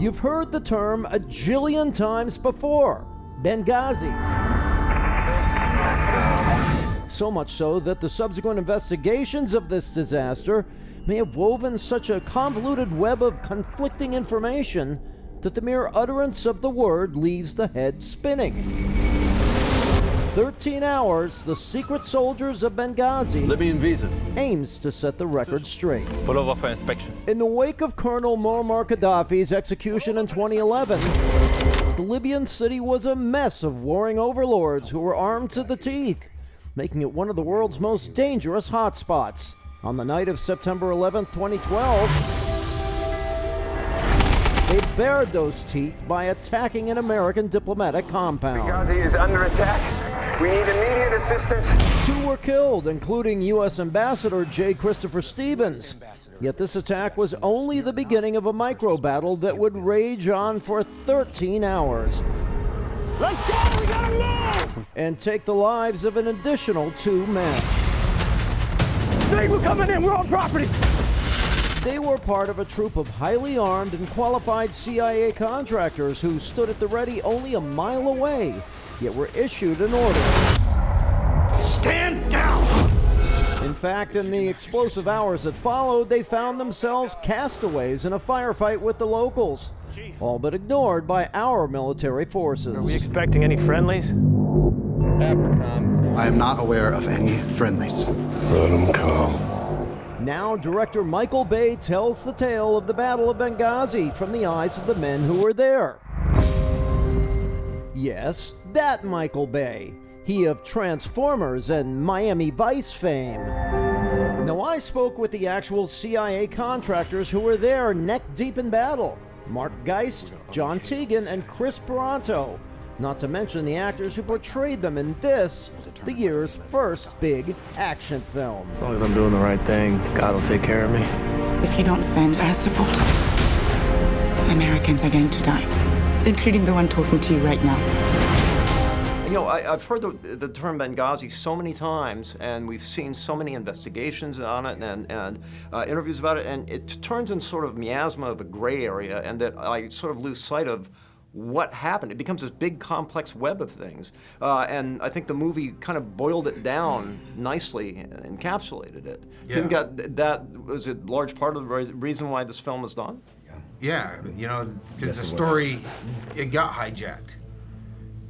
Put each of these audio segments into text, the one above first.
You've heard the term a jillion times before, Benghazi. So much so that the subsequent investigations of this disaster may have woven such a convoluted web of conflicting information that the mere utterance of the word leaves the head spinning. 13 hours, the secret soldiers of Benghazi Libyan visa aims to set the record straight. pull over for inspection. In the wake of Colonel Muammar Gaddafi's execution in 2011, the Libyan city was a mess of warring overlords who were armed to the teeth, making it one of the world's most dangerous hotspots. On the night of September 11, 2012, they bared those teeth by attacking an American diplomatic compound. Benghazi is under attack. We need immediate assistance. 2 were killed, including U.S. Ambassador J. Christopher Stevens. Yet this attack was only the beginning of a micro-battle that would rage on for 13 hours. Let's go! We gotta move! And take the lives of an additional 2 men. Hey, we're coming in. We're on property. They were part of a troop of highly armed and qualified CIA contractors who stood at the ready only a mile away, yet were issued an order. Stand down! In fact, in the explosive hours that followed, they found themselves castaways in a firefight with the locals, all but ignored by our military forces. Are we expecting any friendlies? I am not aware of any friendlies. Let them come. Now, director Michael Bay tells the tale of the Battle of Benghazi from the eyes of the men who were there. Yes, that Michael Bay. He of Transformers and Miami Vice fame. Now, I spoke with the actual CIA contractors who were there neck deep in battle. Mark Geist, John Teagan, and Chris Peranto. Not to mention the actors who portrayed them in this, the year's first big action film. As long as I'm doing the right thing, God will take care of me. If you don't send air support, Americans are going to die, including the one talking to you right now. You know, I've heard the term Benghazi so many times, and we've seen so many investigations on it and interviews about it, and it turns into sort of miasma of a gray area, and that I sort of lose sight of what happened. It becomes this big, complex web of things, and I think the movie kind of boiled it down nicely and encapsulated it. Yeah. Tim, that was a large part of the reason why this film was done? Yeah, you know, because the story, it got hijacked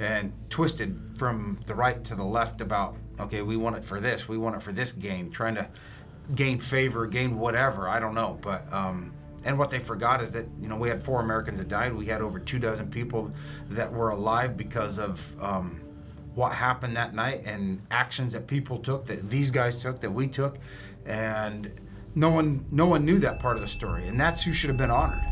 and twisted from the right to the left about, okay, we want it for this, we want it for this gain, trying to gain favor, gain whatever, I don't know, but, and what they forgot is that, you know, we had 4 Americans that died, we had over 24 people that were alive because of what happened that night and actions that people took, that these guys took, that we took, and no one knew that part of the story, and that's who should have been honored.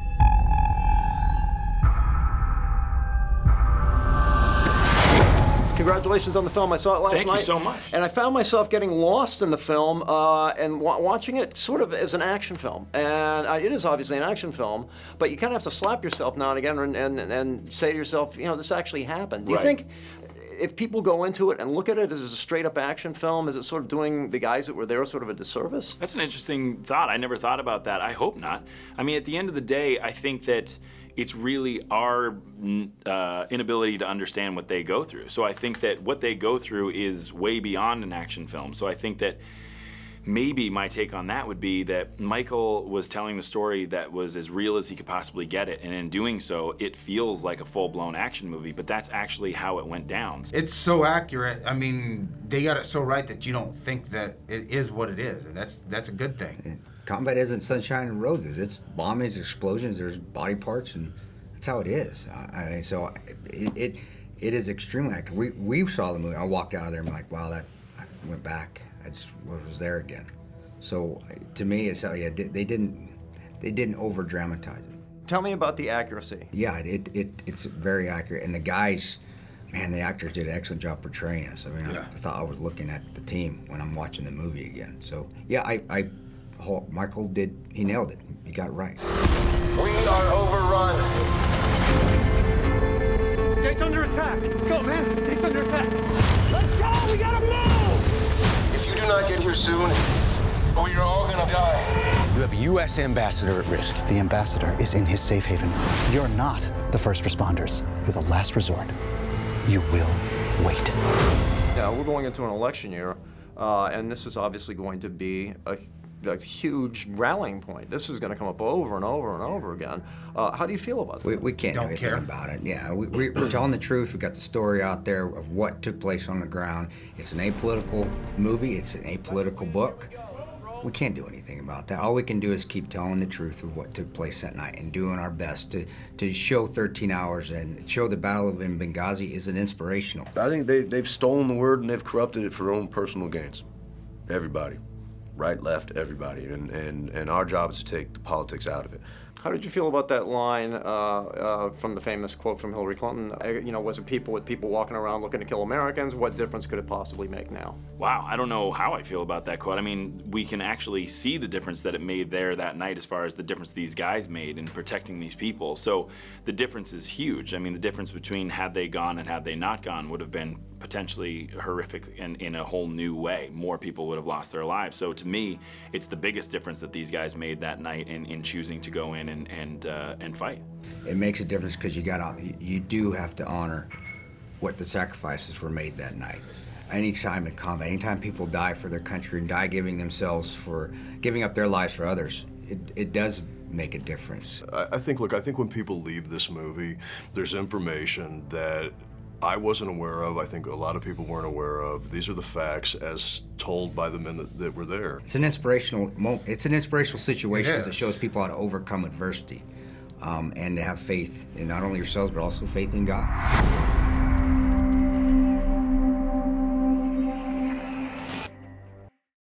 Congratulations on the film. I saw it last night. Thank you so much. And I found myself getting lost in the film and watching it sort of as an action film. And it is obviously an action film, but you kind of have to slap yourself now and again and say to yourself, you know, this actually happened. Do you think if people go into it and look at it as a straight-up action film, is it sort of doing the guys that were there sort of a disservice? That's an interesting thought. I never thought about that. I hope not. I mean, at the end of the day, I think that it's really our inability to understand what they go through. So I think that what they go through is way beyond an action film. So I think that maybe my take on that would be that Michael was telling the story that was as real as he could possibly get it, and in doing so, it feels like a full-blown action movie, but that's actually how it went down. It's so accurate. I mean, they got it so right that you don't think that it is what it is, and that's a good thing. Combat isn't sunshine and roses. It's bombings, explosions, there's body parts, and that's how it is. I mean, so it is extremely accurate. We saw the movie. I walked out of there and I'm like, wow, I went back. I just was there again. So to me, it's yeah, they didn't over dramatize it. Tell me about the accuracy. Yeah, it's very accurate, and the guys, man, the actors did an excellent job portraying us. I mean, I thought I was looking at the team when I'm watching the movie again. So yeah, Michael he nailed it. He got it right. We are overrun. State's under attack. Let's go, man. State's under attack. Let's go! We gotta move! If you do not get here soon, we are all gonna die. You have a U.S. ambassador at risk. The ambassador is in his safe haven. You're not the first responders. You're the last resort. You will wait. Yeah, we're going into an election year, and this is obviously going to be a huge rallying point. This is going to come up over and over and over again. How do you feel about that? We can't do anything about it. Yeah, we're telling the truth. We got the story out there of what took place on the ground. It's an apolitical movie. It's an apolitical book. We can't do anything about that. All we can do is keep telling the truth of what took place that night and doing our best to show 13 hours and show the battle of Benghazi is an inspirational. I think they've stolen the word and they've corrupted it for their own personal gains. Everybody. Right, left, everybody. And our job is to take the politics out of it. How did you feel about that line from the famous quote from Hillary Clinton? Was it people walking around looking to kill Americans? What difference could it possibly make now? Wow, I don't know how I feel about that quote. I mean, we can actually see the difference that it made there that night as far as the difference these guys made in protecting these people. So the difference is huge. I mean, the difference between had they gone and had they not gone would have been potentially horrific in a whole new way. More people would have lost their lives. So to me, it's the biggest difference that these guys made that night in choosing to go in and fight. It makes a difference because you do have to honor what the sacrifices were made that night. Anytime in combat, anytime people die for their country and die giving up their lives for others, it does make a difference. I think when people leave this movie, there's information that I wasn't aware of. I think a lot of people weren't aware of. These are the facts as told by the men that were there. It's an inspirational moment. It's an inspirational situation because it shows people how to overcome adversity and to have faith in not only yourselves but also faith in God.